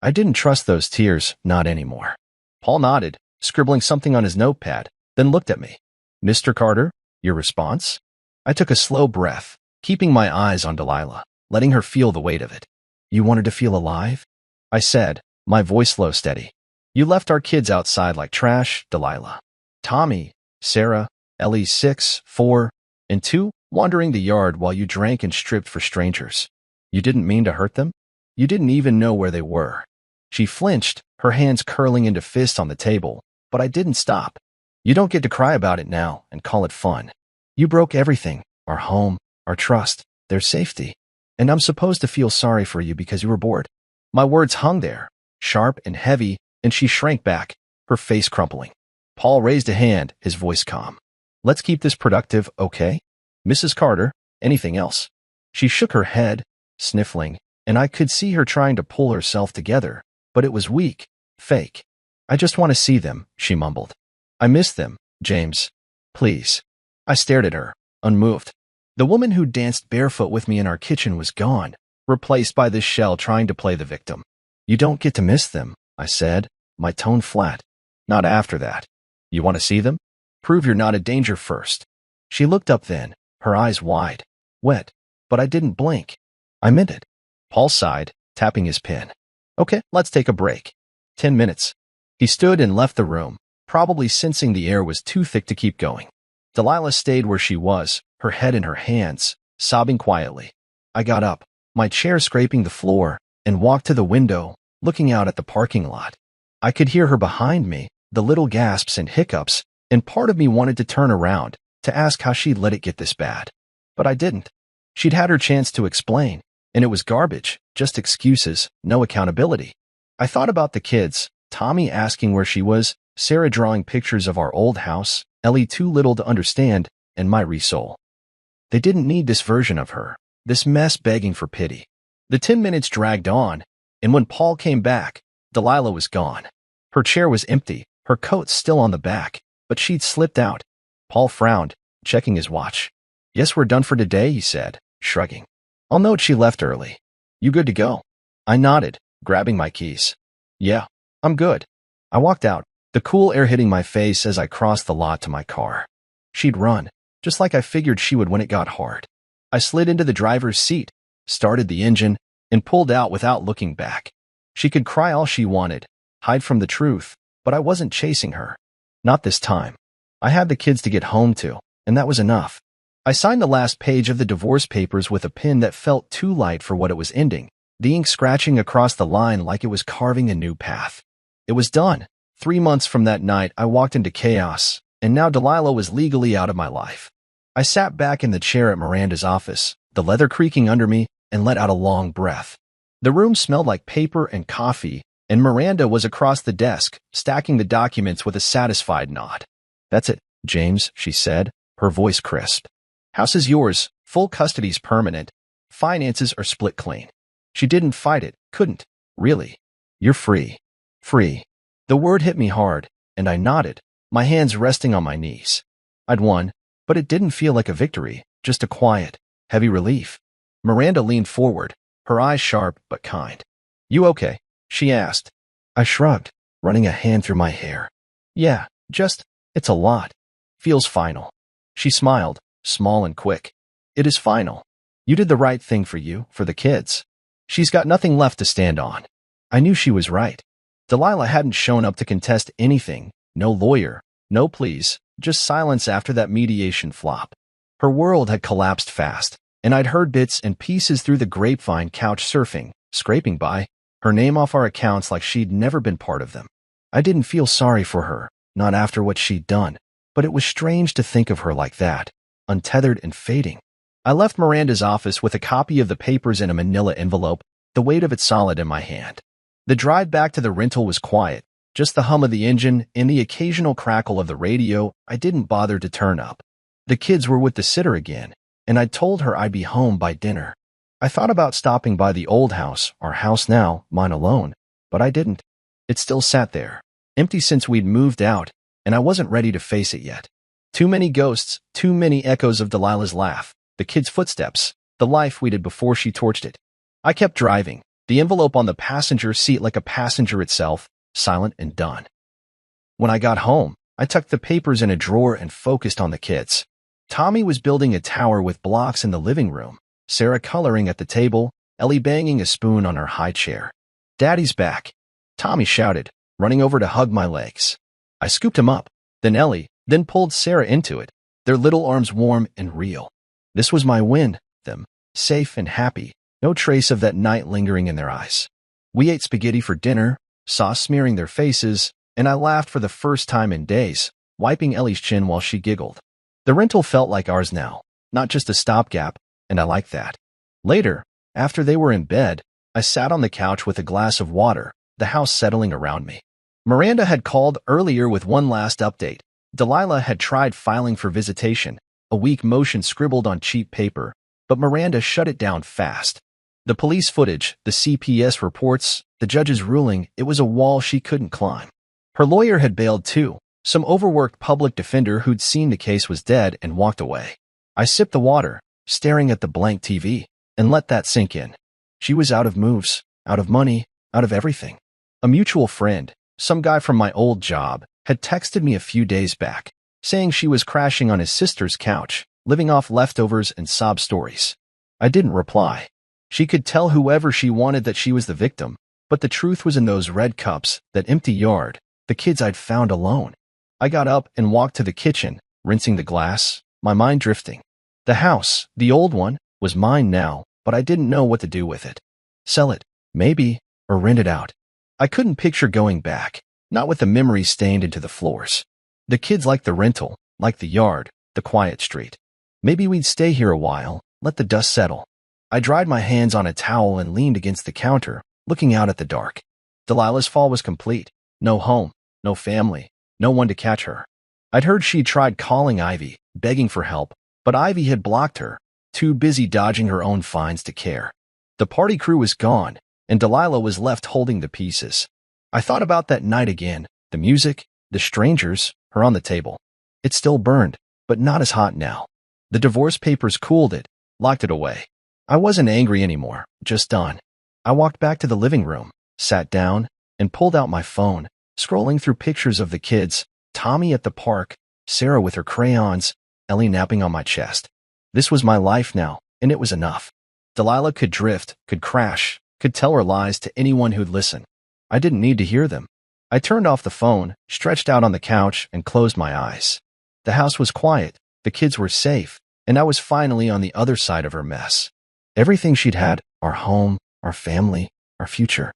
I didn't trust those tears, not anymore. Paul nodded, scribbling something on his notepad, then looked at me. "Mr. Carter, your response?" I took a slow breath, keeping my eyes on Delilah, letting her feel the weight of it. "You wanted to feel alive?" I said, my voice low steady. "You left our kids outside like trash, Delilah. Tommy, Sarah, Ellie 6, 4, and 2, wandering the yard while you drank and stripped for strangers. You didn't mean to hurt them? You didn't even know where they were." She flinched, her hands curling into fists on the table, but I didn't stop. "You don't get to cry about it now and call it fun. You broke everything, our home, our trust, their safety. And I'm supposed to feel sorry for you because you were bored." My words hung there, sharp and heavy, and she shrank back, her face crumpling. Paul raised a hand, his voice calm. "Let's keep this productive, okay? Mrs. Carter, anything else?" She shook her head, sniffling, and I could see her trying to pull herself together, but it was weak, fake. "I just want to see them," she mumbled. "I miss them, James. Please." I stared at her, unmoved. The woman who danced barefoot with me in our kitchen was gone, replaced by this shell trying to play the victim. "You don't get to miss them," I said, my tone flat. "Not after that. You want to see them? Prove you're not a danger first." She looked up then, her eyes wide, wet, but I didn't blink. I meant it. Paul sighed, tapping his pen. "Okay, let's take a break. 10 minutes. He stood and left the room, probably sensing the air was too thick to keep going. Delilah stayed where she was, her head in her hands, sobbing quietly. I got up, my chair scraping the floor, and walked to the window, looking out at the parking lot. I could hear her behind me, the little gasps and hiccups, and part of me wanted to turn around, to ask how she'd let it get this bad. But I didn't. She'd had her chance to explain, and it was garbage, just excuses, no accountability. I thought about the kids, Tommy asking where she was, Sarah drawing pictures of our old house, Ellie too little to understand, and my re-soul. They didn't need this version of her, this mess begging for pity. The 10 minutes dragged on, and when Paul came back, Delilah was gone. Her chair was empty, her coat still on the back, but she'd slipped out. Paul frowned, checking his watch. "Yes, we're done for today," he said, shrugging. "I'll note she left early. You good to go?" I nodded, grabbing my keys. "Yeah, I'm good." I walked out, the cool air hitting my face as I crossed the lot to my car. She'd run, just like I figured she would when it got hard. I slid into the driver's seat, started the engine, and pulled out without looking back. She could cry all she wanted, hide from the truth, but I wasn't chasing her. Not this time. I had the kids to get home to, and that was enough. I signed the last page of the divorce papers with a pen that felt too light for what it was ending, the ink scratching across the line like it was carving a new path. It was done. 3 months from that night, I walked into chaos, and now Delilah was legally out of my life. I sat back in the chair at Miranda's office, the leather creaking under me, and let out a long breath. The room smelled like paper and coffee, and Miranda was across the desk, stacking the documents with a satisfied nod. "That's it, James," she said, her voice crisp. "House is yours, full custody's permanent. Finances are split clean." She didn't fight it, couldn't. "Really? You're free." Free. The word hit me hard, and I nodded, my hands resting on my knees. I'd won, but it didn't feel like a victory, just a quiet, heavy relief. Miranda leaned forward, her eyes sharp but kind. "You okay?" she asked. I shrugged, running a hand through my hair. "Yeah, it's a lot. Feels final." She smiled, small and quick. "It is final. You did the right thing for you, for the kids. She's got nothing left to stand on." I knew she was right. Delilah hadn't shown up to contest anything, no lawyer, no pleas, just silence after that mediation flop. Her world had collapsed fast, and I'd heard bits and pieces through the grapevine couch surfing, scraping by, her name off our accounts like she'd never been part of them. I didn't feel sorry for her, not after what she'd done, but it was strange to think of her like that, untethered and fading. I left Miranda's office with a copy of the papers in a manila envelope, the weight of it solid in my hand. The drive back to the rental was quiet, just the hum of the engine and the occasional crackle of the radio. I didn't bother to turn up. The kids were with the sitter again, and I'd told her I'd be home by dinner. I thought about stopping by the old house, our house now, mine alone, but I didn't. It still sat there, empty since we'd moved out, and I wasn't ready to face it yet. Too many ghosts, too many echoes of Delilah's laugh, the kids' footsteps, the life we did before she torched it. I kept driving, the envelope on the passenger seat like a passenger itself, silent and done. When I got home, I tucked the papers in a drawer and focused on the kids. Tommy was building a tower with blocks in the living room, Sarah coloring at the table, Ellie banging a spoon on her high chair. "Daddy's back," Tommy shouted, running over to hug my legs. I scooped him up, then Ellie, then pulled Sarah into it, their little arms warm and real. This was my win, them, safe and happy, no trace of that night lingering in their eyes. We ate spaghetti for dinner, sauce smearing their faces, and I laughed for the first time in days, wiping Ellie's chin while she giggled. The rental felt like ours now, not just a stopgap, and I liked that. Later, after they were in bed, I sat on the couch with a glass of water, the house settling around me. Miranda had called earlier with one last update. Delilah had tried filing for visitation, a weak motion scribbled on cheap paper, but Miranda shut it down fast. The police footage, the CPS reports, the judge's ruling, it was a wall she couldn't climb. Her lawyer had bailed too, some overworked public defender who'd seen the case was dead and walked away. I sipped the water, staring at the blank TV, and let that sink in. She was out of moves, out of money, out of everything. A mutual friend, some guy from my old job, had texted me a few days back, saying she was crashing on his sister's couch, living off leftovers and sob stories. I didn't reply. She could tell whoever she wanted that she was the victim, but the truth was in those red cups, that empty yard, the kids I'd found alone. I got up and walked to the kitchen, rinsing the glass, my mind drifting. The house, the old one, was mine now, but I didn't know what to do with it. Sell it, maybe, or rent it out. I couldn't picture going back, not with the memories stained into the floors. The kids liked the rental, liked the yard, the quiet street. Maybe we'd stay here a while, let the dust settle. I dried my hands on a towel and leaned against the counter, looking out at the dark. Delilah's fall was complete. No home, no family, no one to catch her. I'd heard she'd tried calling Ivy, begging for help, but Ivy had blocked her, too busy dodging her own fines to care. The party crew was gone, and Delilah was left holding the pieces. I thought about that night again, the music, the strangers, her on the table. It still burned, but not as hot now. The divorce papers cooled it, locked it away. I wasn't angry anymore, just done. I walked back to the living room, sat down, and pulled out my phone, scrolling through pictures of the kids, Tommy at the park, Sarah with her crayons, Ellie napping on my chest. This was my life now, and it was enough. Delilah could drift, could crash, could tell her lies to anyone who'd listen. I didn't need to hear them. I turned off the phone, stretched out on the couch, and closed my eyes. The house was quiet, the kids were safe, and I was finally on the other side of her mess. Everything she'd had, our home, our family, our future.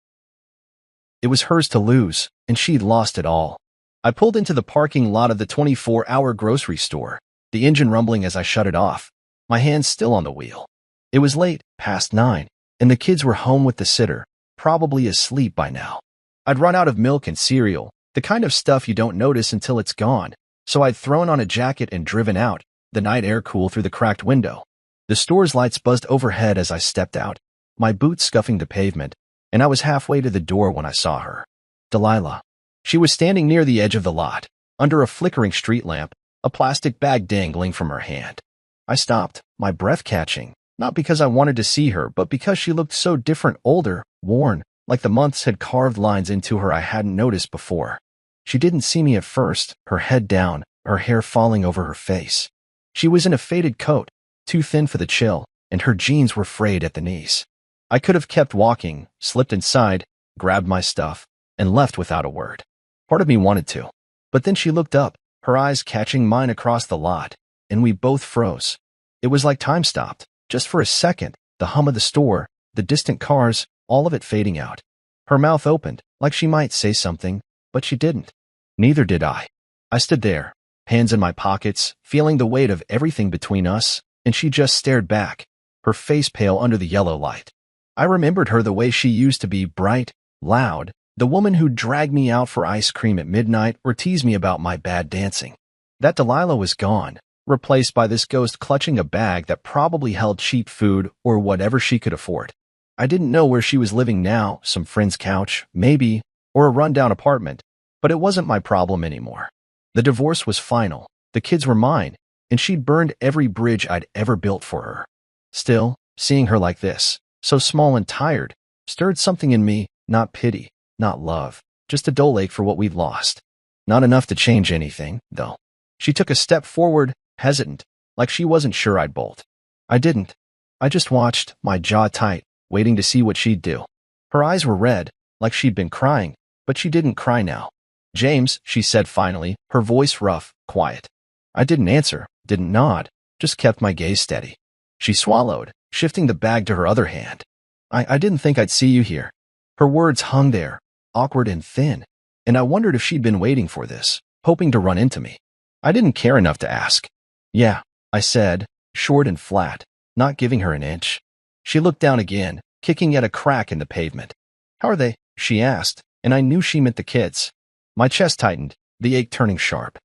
It was hers to lose, and she'd lost it all. I pulled into the parking lot of the 24-hour grocery store, the engine rumbling as I shut it off, my hands still on the wheel. It was late, past 9, and the kids were home with the sitter, probably asleep by now. I'd run out of milk and cereal, the kind of stuff you don't notice until it's gone, so I'd thrown on a jacket and driven out, the night air cool through the cracked window. The store's lights buzzed overhead as I stepped out, my boots scuffing the pavement, and I was halfway to the door when I saw her. Delilah. She was standing near the edge of the lot, under a flickering street lamp, a plastic bag dangling from her hand. I stopped, my breath catching, not because I wanted to see her, but because she looked so different, older, worn, like the months had carved lines into her I hadn't noticed before. She didn't see me at first, her head down, her hair falling over her face. She was in a faded coat, too thin for the chill, and her jeans were frayed at the knees. I could have kept walking, slipped inside, grabbed my stuff, and left without a word. Part of me wanted to. But then she looked up, her eyes catching mine across the lot, and we both froze. It was like time stopped, just for a second, the hum of the store, the distant cars, all of it fading out. Her mouth opened, like she might say something, but she didn't. Neither did I. I stood there, hands in my pockets, feeling the weight of everything between us, and she just stared back, her face pale under the yellow light. I remembered her the way she used to be, bright, loud, the woman who dragged me out for ice cream at midnight or teased me about my bad dancing. That Delilah was gone, replaced by this ghost clutching a bag that probably held cheap food or whatever she could afford. I didn't know where she was living now, some friend's couch, maybe, or a rundown apartment, but it wasn't my problem anymore. The divorce was final, the kids were mine, and she'd burned every bridge I'd ever built for her. Still, seeing her like this, so small and tired, stirred something in me, not pity, not love, just a dull ache for what we'd lost. Not enough to change anything, though. She took a step forward, hesitant, like she wasn't sure I'd bolt. I didn't. I just watched, my jaw tight, waiting to see what she'd do. Her eyes were red, like she'd been crying, but she didn't cry now. "James," she said finally, her voice rough, quiet. I didn't answer, didn't nod, just kept my gaze steady. She swallowed, shifting the bag to her other hand. I didn't think I'd see you here." Her words hung there, awkward and thin, and I wondered if she'd been waiting for this, hoping to run into me. I didn't care enough to ask. "Yeah," I said, short and flat, not giving her an inch. She looked down again, kicking at a crack in the pavement. "How are they?" she asked, and I knew she meant the kids. My chest tightened, the ache turning sharp.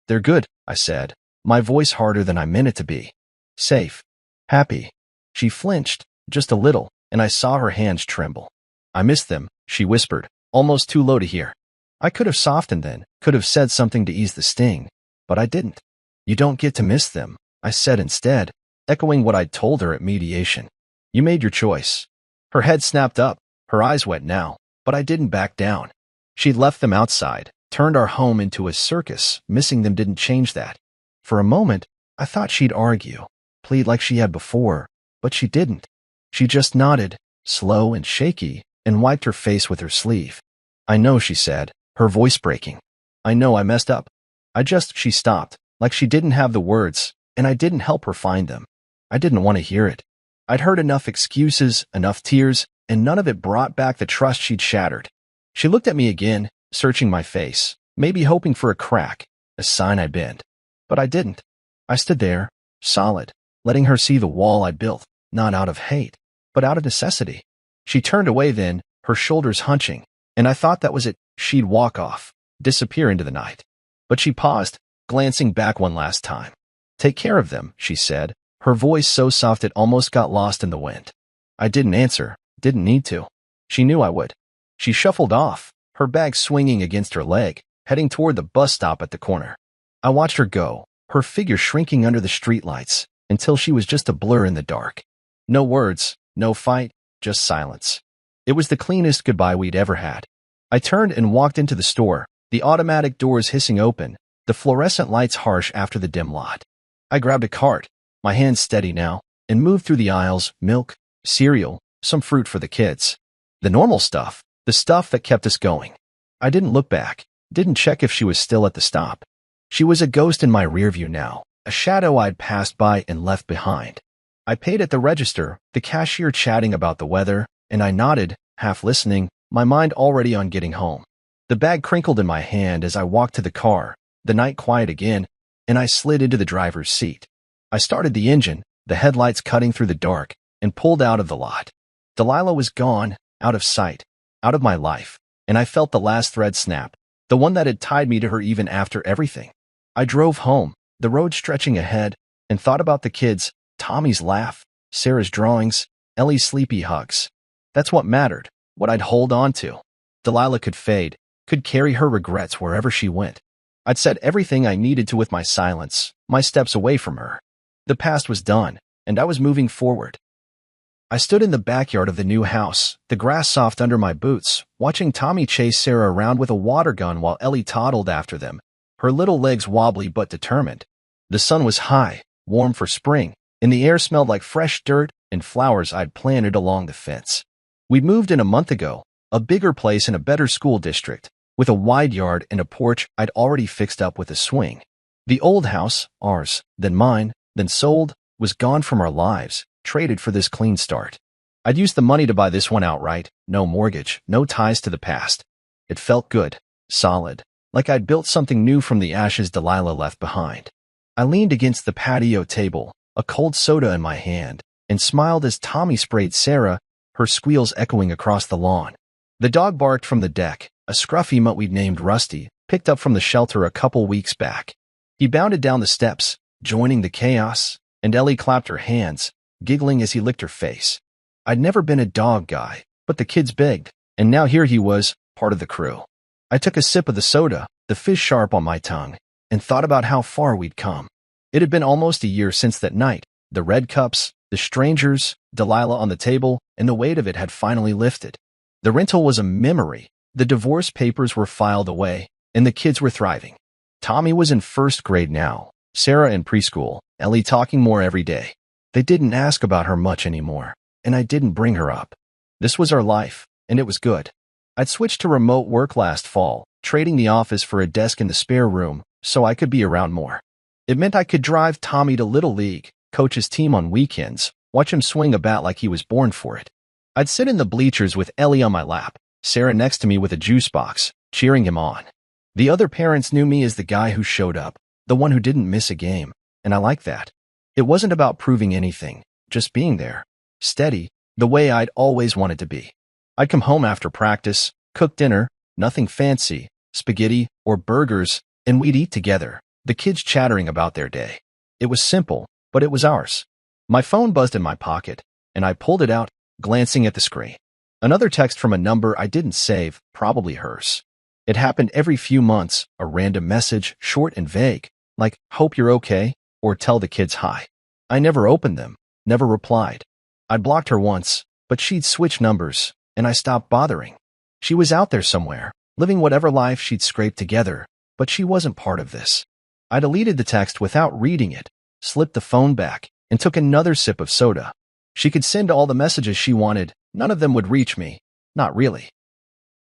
"They're good," I said, my voice harder than I meant it to be. "Safe. Happy." She flinched, just a little, and I saw her hands tremble. "I miss them," she whispered, almost too low to hear. I could have softened then, could have said something to ease the sting, but I didn't. "You don't get to miss them," I said instead, echoing what I'd told her at mediation. "You made your choice." Her head snapped up, her eyes wet now, but I didn't back down. She'd left them outside, turned our home into a circus. Missing them didn't change that. For a moment, I thought she'd argue, plead like she had before, but she didn't. She just nodded, slow and shaky, and wiped her face with her sleeve. "I know," she said, her voice breaking. "I know I messed up. She stopped, like she didn't have the words, and I didn't help her find them. I didn't want to hear it. I'd heard enough excuses, enough tears, and none of it brought back the trust she'd shattered. She looked at me again, searching my face, maybe hoping for a crack, a sign I'd bend. But I didn't. I stood there, solid, letting her see the wall I'd built, not out of hate, but out of necessity. She turned away then, her shoulders hunching, and I thought that was it. She'd walk off, disappear into the night. But she paused, glancing back one last time. "Take care of them," she said, her voice so soft it almost got lost in the wind. I didn't answer, didn't need to. She knew I would. She shuffled off, her bag swinging against her leg, heading toward the bus stop at the corner. I watched her go, her figure shrinking under the streetlights, until she was just a blur in the dark. No words, no fight, just silence. It was the cleanest goodbye we'd ever had. I turned and walked into the store, the automatic doors hissing open, the fluorescent lights harsh after the dim lot. I grabbed a cart, my hands steady now, and moved through the aisles, milk, cereal, some fruit for the kids. The normal stuff, the stuff that kept us going. I didn't look back, didn't check if she was still at the stop. She was a ghost in my rearview now, a shadow I'd passed by and left behind. I paid at the register, the cashier chatting about the weather, and I nodded, half listening, my mind already on getting home. The bag crinkled in my hand as I walked to the car, the night quiet again, and I slid into the driver's seat. I started the engine, the headlights cutting through the dark, and pulled out of the lot. Delilah was gone, out of sight, out of my life, and I felt the last thread snap, the one that had tied me to her even after everything. I drove home, the road stretching ahead, and thought about the kids, Tommy's laugh, Sarah's drawings, Ellie's sleepy hugs. That's what mattered, what I'd hold on to. Delilah could fade, could carry her regrets wherever she went. I'd said everything I needed to with my silence, my steps away from her. The past was done, and I was moving forward. I stood in the backyard of the new house, the grass soft under my boots, watching Tommy chase Sarah around with a water gun while Ellie toddled after them, her little legs wobbly but determined. The sun was high, warm for spring, and the air smelled like fresh dirt and flowers I'd planted along the fence. We'd moved in a month ago, a bigger place in a better school district, with a wide yard and a porch I'd already fixed up with a swing. The old house, ours, then mine, then sold, was gone from our lives, traded for this clean start. I'd used the money to buy this one outright, no mortgage, no ties to the past. It felt good, solid, like I'd built something new from the ashes Delilah left behind. I leaned against the patio table, a cold soda in my hand, and smiled as Tommy sprayed Sarah, her squeals echoing across the lawn. The dog barked from the deck, a scruffy mutt we'd named Rusty, picked up from the shelter a couple weeks back. He bounded down the steps, joining the chaos, and Ellie clapped her hands, giggling as he licked her face. I'd never been a dog guy, but the kids begged, and now here he was, part of the crew. I took a sip of the soda, the fizz sharp on my tongue, and thought about how far we'd come. It had been almost a year since that night, the red cups, the strangers, Delilah on the table, and the weight of it had finally lifted. The rental was a memory, the divorce papers were filed away, and the kids were thriving. Tommy was in first grade now, Sarah in preschool, Ellie talking more every day. They didn't ask about her much anymore, and I didn't bring her up. This was our life, and it was good. I'd switched to remote work last fall, trading the office for a desk in the spare room, so I could be around more. It meant I could drive Tommy to Little League, coach his team on weekends, watch him swing a bat like he was born for it. I'd sit in the bleachers with Ellie on my lap, Sarah next to me with a juice box, cheering him on. The other parents knew me as the guy who showed up, the one who didn't miss a game, and I liked that. It wasn't about proving anything, just being there, steady, the way I'd always wanted to be. I'd come home after practice, cook dinner, nothing fancy, spaghetti or burgers, and we'd eat together, the kids chattering about their day. It was simple, but it was ours. My phone buzzed in my pocket, and I pulled it out, glancing at the screen. Another text from a number I didn't save, probably hers. It happened every few months, a random message, short and vague, like, hope you're okay, or tell the kids hi. I never opened them, never replied. I'd blocked her once, but she'd switch numbers, and I stopped bothering. She was out there somewhere, living whatever life she'd scraped together, but she wasn't part of this. I deleted the text without reading it, slipped the phone back, and took another sip of soda. She could send all the messages she wanted, none of them would reach me. Not really.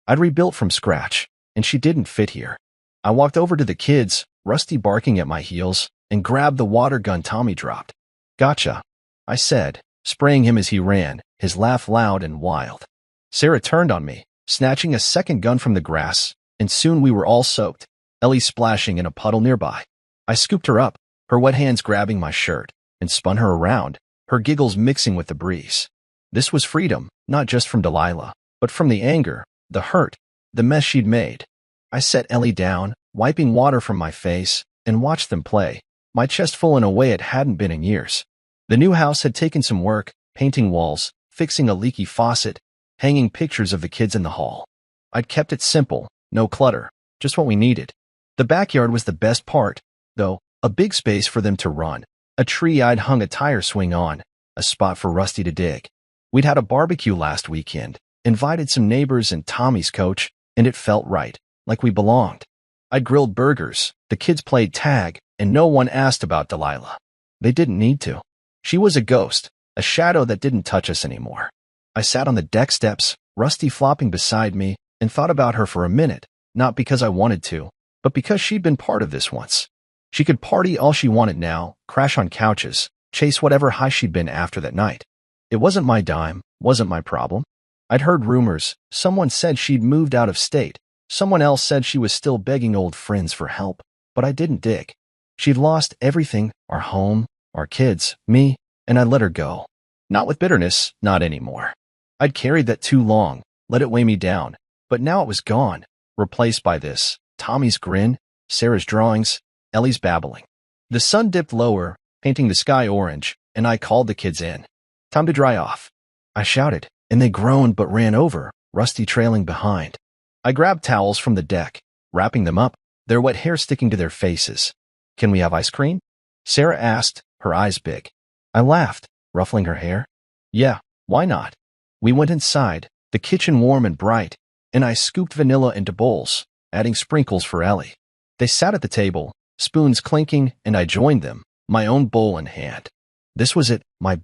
I'd rebuilt from scratch, and she didn't fit here. I walked over to the kids, Rusty barking at my heels, and grabbed the water gun Tommy dropped. Gotcha, I said, spraying him as he ran, his laugh loud and wild. Sarah turned on me, snatching a second gun from the grass, and soon we were all soaked, Ellie splashing in a puddle nearby. I scooped her up, her wet hands grabbing my shirt, and spun her around, her giggles mixing with the breeze. This was freedom, not just from Delilah, but from the anger, the hurt, the mess she'd made. I set Ellie down, wiping water from my face, and watched them play, my chest full in a way it hadn't been in years. The new house had taken some work, painting walls, fixing a leaky faucet, hanging pictures of the kids in the hall. I'd kept it simple, no clutter, just what we needed. The backyard was the best part, though, a big space for them to run, a tree I'd hung a tire swing on, a spot for Rusty to dig. We'd had a barbecue last weekend, invited some neighbors and Tommy's coach, and it felt right, like we belonged. I grilled burgers, the kids played tag, and no one asked about Delilah. They didn't need to. She was a ghost, a shadow that didn't touch us anymore. I sat on the deck steps, Rusty flopping beside me, and thought about her for a minute, not because I wanted to, but because she'd been part of this once. She could party all she wanted now, crash on couches, chase whatever high she'd been after that night. It wasn't my dime, wasn't my problem. I'd heard rumors. Someone said she'd moved out of state. Someone else said she was still begging old friends for help, but I didn't dig. She'd lost everything, our home, our kids, me, and I let her go. Not with bitterness, not anymore. I'd carried that too long, let it weigh me down, but now it was gone, replaced by this, Tommy's grin, Sarah's drawings, Ellie's babbling. The sun dipped lower, painting the sky orange, and I called the kids in. Time to dry off. I shouted, and they groaned but ran over, Rusty trailing behind. I grabbed towels from the deck, wrapping them up, their wet hair sticking to their faces. Can we have ice cream? Sarah asked, her eyes big. I laughed, ruffling her hair. Yeah, why not? We went inside, the kitchen warm and bright, and I scooped vanilla into bowls, adding sprinkles for Ellie. They sat at the table, spoons clinking, and I joined them, my own bowl in hand. This was it, my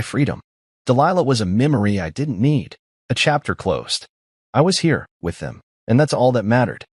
freedom. Delilah was a memory I didn't need, a chapter closed. I was here, with them, and that's all that mattered.